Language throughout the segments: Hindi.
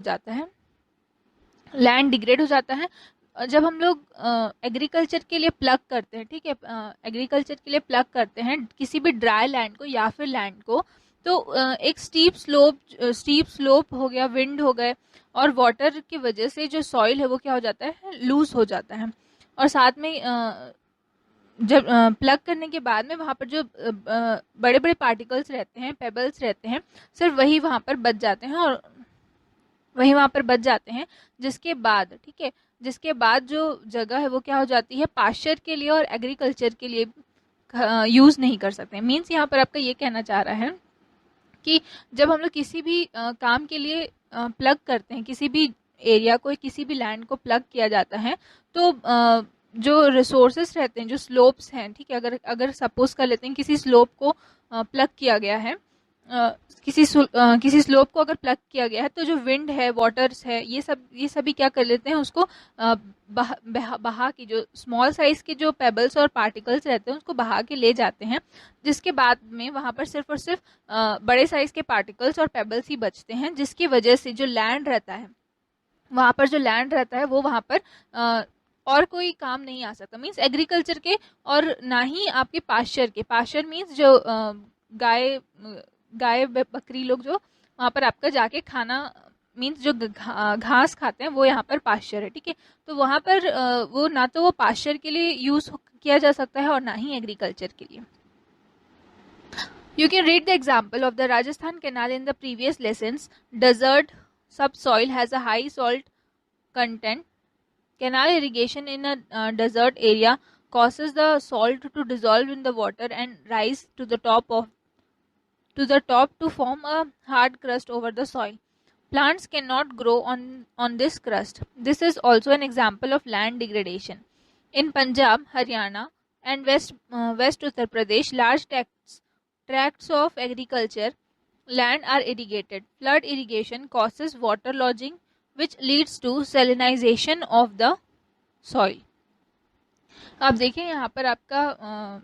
जाता है, लैंड डिग्रेड हो जाता है। जब हम लोग एग्रीकल्चर के लिए प्लग करते हैं, ठीक है, एग्रीकल्चर के लिए प्लग करते हैं किसी भी ड्राई लैंड को या फिर लैंड को, तो एक स्टीप स्लोप हो गया, विंड हो गए, और वाटर की वजह से जो सॉइल है वो क्या हो जाता है, लूज हो जाता है। और साथ में जब प्लग करने के बाद में वहाँ पर जो बड़े बड़े पार्टिकल्स रहते हैं, पेबल्स रहते हैं, सिर्फ वही वहाँ पर बच जाते हैं, और वही वहाँ पर बच जाते हैं। जिसके बाद, ठीक है, जिसके बाद जो जगह है वो क्या हो जाती है, पास्चर के लिए और एग्रीकल्चर के लिए यूज नहीं कर सकते। मीन्स यहाँ पर आपका ये कहना चाह रहा है कि जब हम लोग किसी भी काम के लिए प्लग करते हैं, किसी भी एरिया को, किसी भी लैंड को प्लग किया जाता है, तो जो रिसोर्सेस रहते हैं, जो स्लोप्स हैं, ठीक है, अगर अगर सपोज कर लेते हैं किसी स्लोप को प्लग किया गया है, किसी स्लोप को अगर प्लग किया गया है, तो जो विंड है, वाटर्स है, ये सभी क्या कर लेते हैं, उसको बहा की, जो स्मॉल साइज के जो पेबल्स और पार्टिकल्स रहते हैं उसको बहा के ले जाते हैं। जिसके बाद में वहां पर सिर्फ और सिर्फ बड़े साइज के पार्टिकल्स और पेबल्स ही बचते हैं, जिसकी वजह से जो लैंड रहता है, वहां पर जो लैंड रहता है वो वहां पर और कोई काम नहीं आ सकता। मीन्स एग्रीकल्चर के, और ना ही आपके पास्चर के। पास्चर मीन्स जो गाय गाय बकरी लोग जो वहां पर आपका जाके खाना, मीन्स जो घास खाते हैं, वो यहाँ पर पास्चर है, ठीक है। तो वहां पर वो ना तो वो पास्चर के लिए यूज किया जा सकता है और ना ही एग्रीकल्चर के लिए। You can read the example of the Rajasthan Canal in the previous lessons. Desert subsoil has a high salt content. Canal irrigation in a desert area causes the salt to dissolve in the water and rise to the top to form a hard crust over the soil. Plants cannot grow on this crust. This is also an example of land degradation. In Punjab, Haryana, and West Uttar Pradesh, large tracts of agriculture land are irrigated. Flood irrigation causes water lodging, which leads to salinization of the soil. आप देखिए यहाँ पर आपका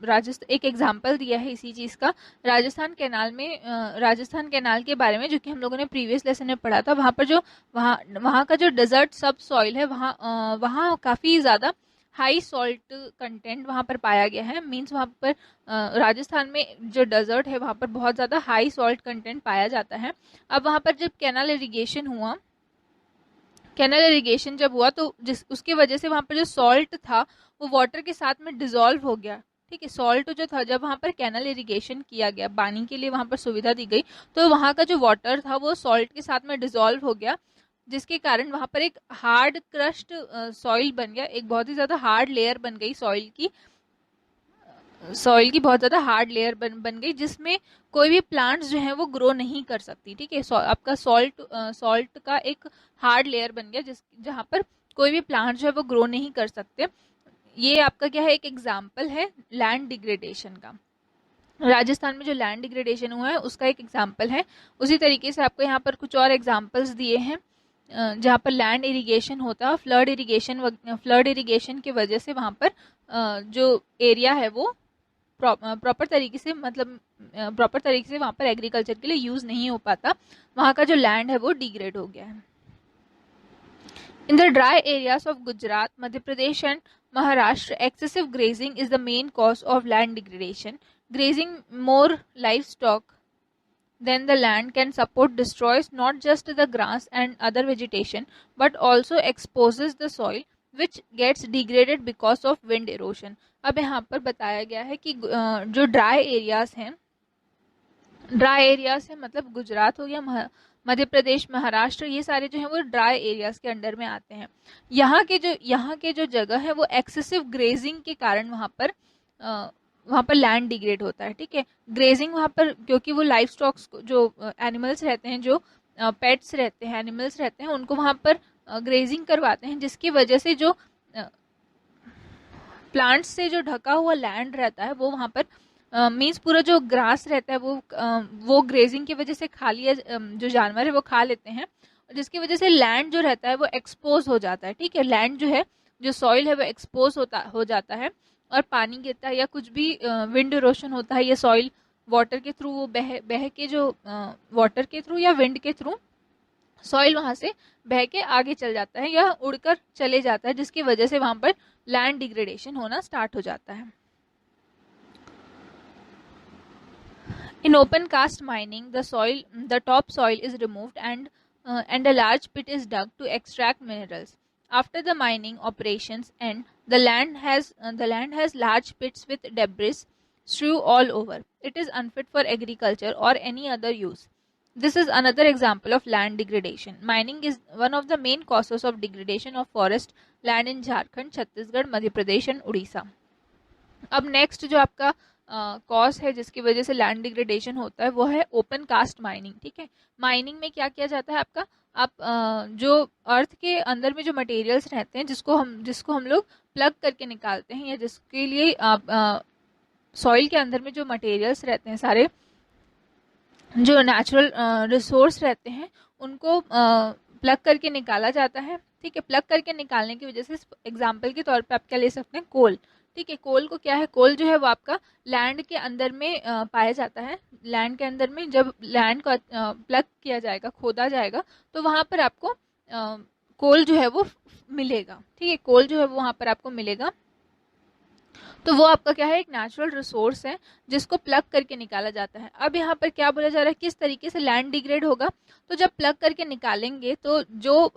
राजस्थान एक एग्जाम्पल दिया है इसी चीज़ का। राजस्थान कैनाल में, राजस्थान कैनाल के बारे में, जो कि हम लोगों ने प्रीवियस लेसन में पढ़ा था। वहाँ पर जो वहाँ का जो डेजर्ट सब सॉइल है, वहाँ काफ़ी ज़्यादा हाई सॉल्ट कंटेंट वहाँ पर पाया गया है। मीन्स वहाँ पर राजस्थान में जो डेजर्ट है वहाँ पर बहुत ज़्यादा हाई सॉल्ट कंटेंट पाया जाता है। अब वहाँ पर जब कैनाल इरीगेशन हुआ, कैनल इरिगेशन जब हुआ, तो उसकी वजह से वहाँ पर जो सॉल्ट था वो वाटर के साथ में डिजोल्व हो गया, ठीक है। सॉल्ट जो था, जब वहाँ पर कैनल इरिगेशन किया गया, पानी के लिए वहाँ पर सुविधा दी गई, तो वहाँ का जो वाटर था वो सॉल्ट के साथ में डिजोल्व हो गया, जिसके कारण वहाँ पर एक हार्ड क्रस्ट सॉइल बन गया, एक बहुत ही ज़्यादा हार्ड लेयर बन गई सॉइल की बहुत ज़्यादा हार्ड लेयर बन गई, जिसमें कोई भी प्लांट्स जो है वो ग्रो नहीं कर सकती, ठीक है। आपका सॉल्ट का एक हार्ड लेयर बन गया, जहाँ पर कोई भी प्लांट जो है वो ग्रो नहीं कर सकते। ये आपका क्या है, एक एग्जाम्पल है लैंड डिग्रेडेशन का। राजस्थान में जो लैंड डिग्रेडेशन हुआ है उसका एक एग्जाम्पल है। उसी तरीके से आपको यहाँ पर कुछ और एग्जाम्पल्स दिए हैं जहाँ पर लैंड इरिगेशन होता है। फ्लड इरिगेशन की वजह से वहाँ पर जो एरिया है वो प्रॉपर तरीके से, मतलब प्रॉपर तरीके से वहाँ पर एग्रीकल्चर के लिए यूज नहीं हो पाता, वहाँ का जो लैंड है वो डिग्रेड हो गया है। In the dry areas of Gujarat, Madhya Pradesh and Maharashtra, excessive grazing is the main cause of land degradation. Grazing more livestock than the land can support destroys not just the grass and other vegetation, but also exposes the soil, which gets degraded because of wind erosion. अब यहाँ पर बताया गया है कि जो ड्राई एरियाज हैं, मतलब गुजरात हो गया, मध्य प्रदेश, महाराष्ट्र, ये सारे जो हैं वो ड्राई एरियाज के अंडर में आते हैं। यहाँ के जो जगह है वो एक्सेसिव ग्रेजिंग के कारण वहाँ पर लैंड डिग्रेड होता है, ठीक है। ग्रेजिंग वहाँ पर, क्योंकि वो लाइफ स्टॉक्स जो एनिमल्स रहते हैं, जो पेट्स रहते हैं, एनिमल्स रहते हैं, उनको वहाँ पर ग्रेजिंग करवाते हैं, जिसकी वजह से जो प्लांट्स से जो ढका हुआ लैंड रहता है वो वहाँ पर मीन्स पूरा जो ग्रास रहता है वो ग्रेजिंग की वजह से खा लिया, जो जानवर है वो खा लेते हैं, जिसकी वजह से लैंड जो रहता है वो एक्सपोज हो जाता है, ठीक है। लैंड जो है, जो सॉइल है वो एक्सपोज हो जाता है, और पानी गिरता है या कुछ भी विंड इरोशन होता है, ये सॉइल वाटर के थ्रू वो बह के जो वाटर के थ्रू या विंड के थ्रू सॉइल वहां से बह के आगे चल जाता है या उड़कर चले जाता है, जिसकी वजह से वहां पर लैंड डिग्रेडेशन होना स्टार्ट हो जाता है। In open cast mining, the top soil is removed and a large pit is dug to extract minerals. After the mining operations end, the land has large pits with debris strewn all over. It is unfit for agriculture or any other use. This is another example of land degradation. Mining is one of the main causes of degradation of forest land in Jharkhand, Chhattisgarh, Madhya Pradesh and Odisha. अब नेक्स्ट जो आपका कॉज है जिसकी वजह से लैंड डिग्रेडेशन होता है वो है ओपन कास्ट माइनिंग। ठीक है, माइनिंग में क्या किया जाता है आपका, आप जो अर्थ के अंदर में जो मटेरियल्स रहते हैं जिसको हम लोग प्लग करके निकालते हैं, या जिसके लिए आप सॉइल के अंदर में जो मटेरियल्स रहते हैं, सारे जो नेचुरल रिसोर्स रहते हैं उनको प्लग करके निकाला जाता है। ठीक है, प्लग करके निकालने की वजह से एग्जाम्पल के तौर पे आप क्या ले सकते हैं, कोल। ठीक है, कोल को क्या है, कोल जो है वो आपका लैंड के अंदर में पाया जाता है। लैंड के अंदर में जब लैंड को प्लग किया जाएगा, खोदा जाएगा, तो वहां पर आपको कोल जो है वो मिलेगा। ठीक है, कोल जो है वो वहां पर आपको मिलेगा। तो वो आपका क्या है, एक नेचुरल रिसोर्स है जिसको प्लग करके निकाला जाता है। अब यहाँ पर क्या बोला जा रहा है, किस तरीके से लैंड डिग्रेड होगा, तो जब प्लग करके निकालेंगे तो जो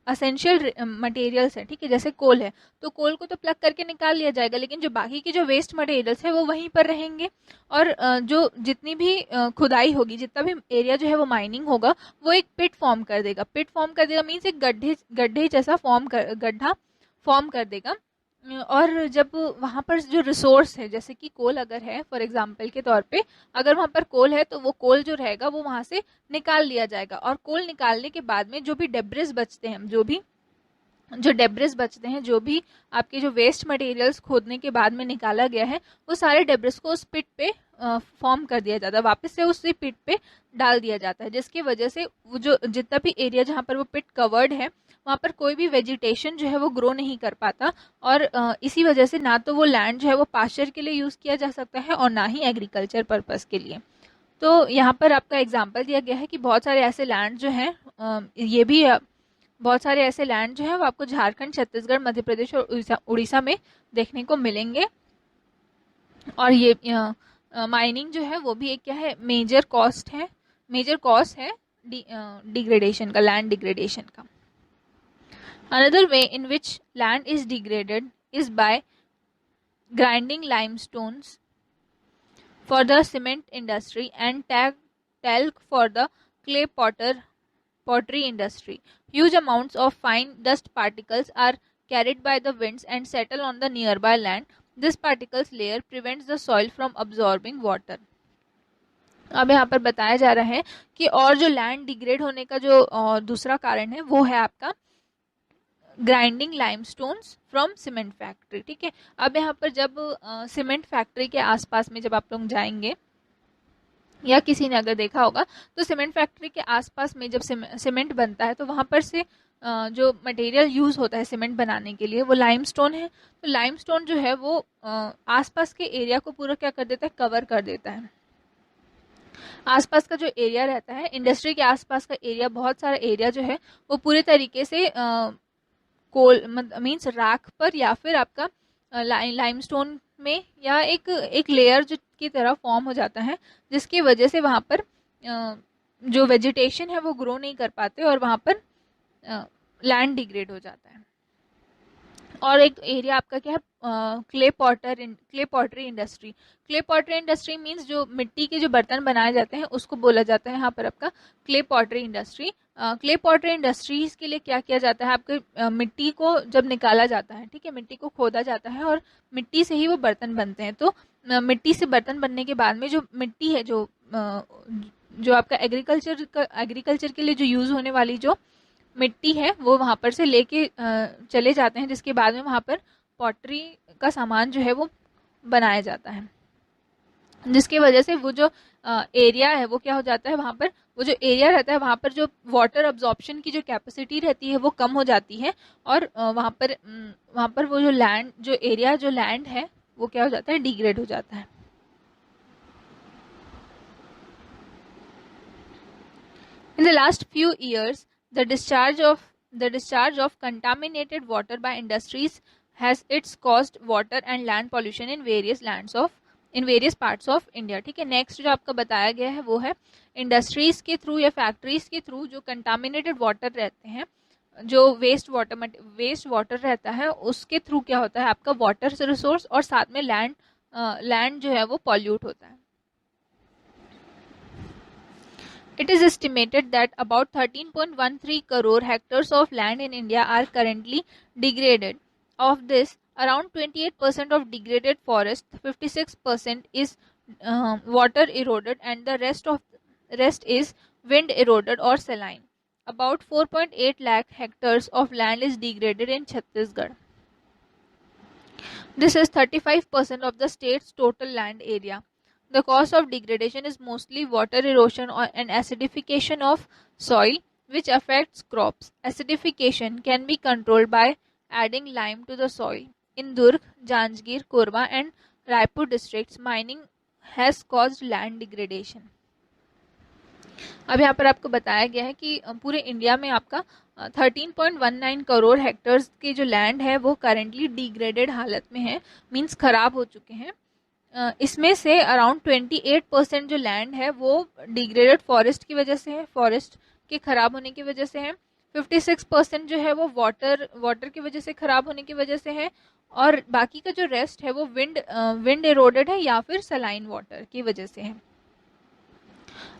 असेंशियल मटेरियल्स है, ठीक है, जैसे कोल है, तो कोल को तो प्लग करके निकाल लिया जाएगा, लेकिन जो बाकी के जो वेस्ट मटेरियल्स है वो वहीं पर रहेंगे। और जो जितनी भी खुदाई होगी, जितना भी एरिया जो है वो माइनिंग होगा, वो एक पिट फॉर्म कर देगा। पिट फॉर्म कर देगा मीन्स एक गड्ढे जैसा गड्ढा फॉर्म कर देगा। और जब वहाँ पर जो रिसोर्स है, जैसे कि कोल अगर है फॉर एग्जांपल के तौर पे, अगर वहाँ पर कोल है तो वो कोल जो रहेगा वो वहाँ से निकाल लिया जाएगा। और कोल निकालने के बाद में जो भी डेब्रिस बचते हैं, जो भी आपके जो वेस्ट मटेरियल्स खोदने के बाद में निकाला गया है, वो सारे डेब्रिस को उस पिट पे फॉर्म कर दिया जाता है, वापस से उसी पिट पे डाल दिया जाता है, जिसकी वजह से वो जो जितना भी एरिया जहाँ पर वो पिट कवर्ड है वहाँ पर कोई भी वेजिटेशन जो है वो ग्रो नहीं कर पाता। और इसी वजह से ना तो वो लैंड जो है वो पास्चर के लिए यूज़ किया जा सकता है और ना ही एग्रीकल्चर पर्पस के लिए। तो यहाँ पर आपका एग्जाम्पल दिया गया है कि बहुत सारे ऐसे लैंड जो हैं, ये भी बहुत सारे ऐसे लैंड जो है वो आपको झारखंड, छत्तीसगढ़, मध्य प्रदेश और उड़ीसा में देखने को मिलेंगे। और ये माइनिंग जो है वो भी एक क्या है, मेजर कॉज है डिग्रेडेशन का, लैंड डिग्रेडेशन का। Another way in which land is degraded is by grinding limestones for the cement industry and talc for the clay pottery industry. Huge amounts of fine dust particles are carried by the winds and settle on the nearby land. This particles layer prevents the soil from absorbing water. अब यहाँ पर बताया जा रहा है कि और जो लैंड डिग्रेड होने का जो दूसरा कारण है वो है आपका grinding limestones from cement factory. ठीक है, अब यहाँ पर जब सीमेंट फैक्ट्री के आसपास में जब आप लोग जाएंगे, या किसी ने अगर देखा होगा, तो सीमेंट फैक्ट्री के आसपास में जब सीमेंट बनता है तो वहाँ पर से जो मटेरियल यूज़ होता है सीमेंट बनाने के लिए वो लाइमस्टोन है। तो लाइमस्टोन जो है वो आसपास के एरिया को पूरा क्या कर देता है, कवर कर देता है। आसपास का जो एरिया रहता है, इंडस्ट्री के आसपास का एरिया, बहुत सारा एरिया जो है वो पूरे तरीके से कोल मीन्स राख पर या फिर आपका लाइमस्टोन में या एक लेयर जो की तरह फॉर्म हो जाता है, जिसकी वजह से वहाँ पर जो वेजिटेशन है वो ग्रो नहीं कर पाते और वहाँ पर लैंड डिग्रेड हो जाता है। और एक एरिया आपका क्या है, clay pottery industry. Clay pottery industry means जो मिट्टी के जो बर्तन बनाए जाते हैं उसको बोला जाता है यहाँ पर आपका clay pottery industry. Clay pottery industries के लिए क्या किया जाता है, आपके मिट्टी को जब निकाला जाता है, ठीक है, मिट्टी को खोदा जाता है और मिट्टी से ही वो बर्तन बनते हैं। तो मिट्टी से बर्तन बनने के बाद में जो मिट्टी है, जो आपका एग्रीकल्चर के लिए जो यूज़ होने वाली जो मिट्टी है वो वहाँ पर से लेके चले जाते हैं, जिसके बाद में वहाँ पर पॉटरी का सामान जो है वो बनाया जाता है, जिसकी वजह से वो जो एरिया है वो क्या हो जाता है, वहाँ पर वो जो एरिया रहता है वहाँ पर जो वाटर अब्जॉर्प्शन की जो कैपेसिटी रहती है वो कम हो जाती है और वहाँ पर वो जो लैंड है वो क्या हो जाता है, डिग्रेड हो जाता है। In the last few years, The discharge of contaminated water by industries has its caused water and land pollution in various parts of India. ठीक है, नेक्स्ट जो आपका बताया गया है वो है इंडस्ट्रीज के थ्रू या फैक्ट्रीज के थ्रू जो कंटामिनेटेड वाटर रहते हैं, जो वेस्ट वाटर रहता है, उसके थ्रू क्या होता है आपका वाटर रिसोर्स और साथ में लैंड जो है वो पॉल्यूट होता है. It is estimated that about 13.13 crore hectares of land in India are currently degraded. Of this, around 28% of degraded forest, 56% is water eroded, and the rest is wind eroded or saline. About 4.8 lakh hectares of land is degraded in Chhattisgarh. This is 35% of the state's total land area. The cause of degradation is mostly water erosion and acidification of soil, which affects crops. Acidification can be controlled by adding lime to the soil. In Durg, Janjgir, Korba and Raipur districts, mining has caused land degradation. अब यहाँ पर आपको बताया गया है कि पूरे इंडिया में आपका 13.19 करोड़ हेक्टर्स की जो लैंड है वो करेंटली डिग्रेडेड हालत में है, मींस खराब हो चुके हैं. इसमें से अराउंड 28% जो लैंड है वो डिग्रेडेड फॉरेस्ट की वजह से है, फॉरेस्ट के खराब होने की वजह से है. 56% जो है वो वाटर की वजह से खराब होने की वजह से है, और बाकी का जो रेस्ट है वो विंड एरोडेड है या फिर सलाइन वाटर की वजह से है.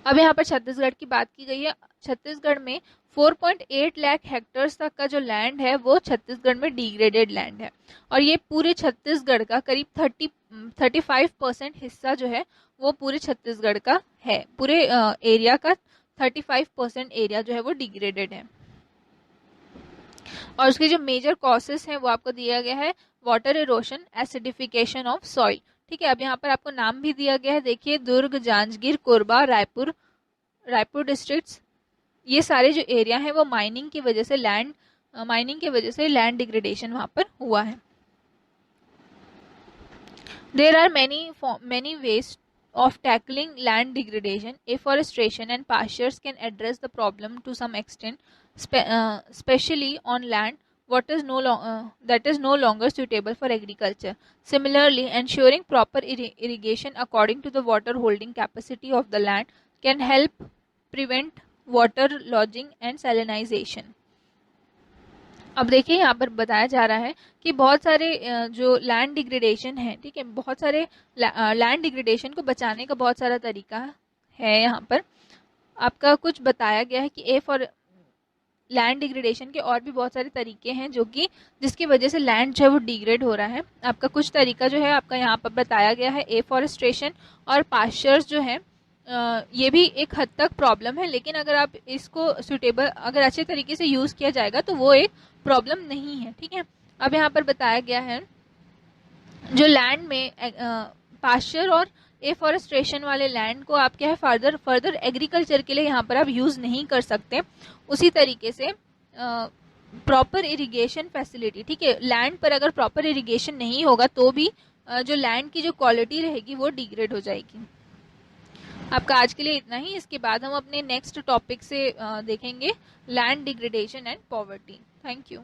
अब यहाँ पर छत्तीसगढ़ की बात की गई है. छत्तीसगढ़ में 4.8 लाख हेक्टर्स तक का जो लैंड है वो छत्तीसगढ़ में डिग्रेडेड लैंड है, और ये पूरे छत्तीसगढ़ का करीब 35% हिस्सा जो है वो पूरे छत्तीसगढ़ का है. पूरे एरिया का 35% एरिया जो है वो डिग्रेडेड है. और उसके जो मेजर कॉजेस हैं वो आपको दिया गया है, water erosion, acidification of soil. ठीक है, अब यहाँ पर आपको नाम भी दिया गया है. देखिए, दुर्ग, जांजगीर, कोरबा, रायपुर डिस्ट्रिक्ट्स, ये सारे जो एरिया हैं वो माइनिंग की वजह से लैंड डिग्रेडेशन वहाँ पर हुआ है. There are many ways of tackling land degradation. Afforestation and pastures can address the problem to some extent, especially on land that is no longer suitable for agriculture. Similarly, ensuring proper irrigation according to the water holding capacity of the land can help prevent water lodging and salinization. अब देखिए, यहाँ पर बताया जा रहा है कि बहुत सारे जो लैंड डिग्रेडेशन है, ठीक है, बहुत सारे लैंड डिग्रेडेशन को बचाने का बहुत सारा तरीका है. यहाँ पर आपका कुछ बताया गया है कि लैंड डिग्रेडेशन के और भी बहुत सारे तरीके हैं जिसकी वजह से लैंड जो है वो डिग्रेड हो रहा है. आपका कुछ तरीका जो है आपका यहाँ पर बताया गया है. एफॉरेस्ट्रेशन और पास्चर्स जो है ये भी एक हद तक प्रॉब्लम है, लेकिन अगर आप इसको अगर अच्छे तरीके से यूज़ किया जाएगा तो वो एक प्रॉब्लम नहीं है. ठीक है, अब यहाँ पर बताया गया है जो लैंड में पास्चर और एफॉरेस्ट्रेशन वाले लैंड को आप क्या है फर्दर एग्रीकल्चर के लिए यहाँ पर आप यूज़ नहीं कर सकते. उसी तरीके से प्रॉपर इरिगेशन फैसिलिटी, ठीक है, लैंड पर अगर प्रॉपर इरिगेशन नहीं होगा तो भी जो लैंड की जो क्वालिटी रहेगी वो डिग्रेड हो जाएगी. आपका आज के लिए इतना ही. इसके बाद हम अपने नेक्स्ट टॉपिक से देखेंगे land degradation and poverty. Thank you.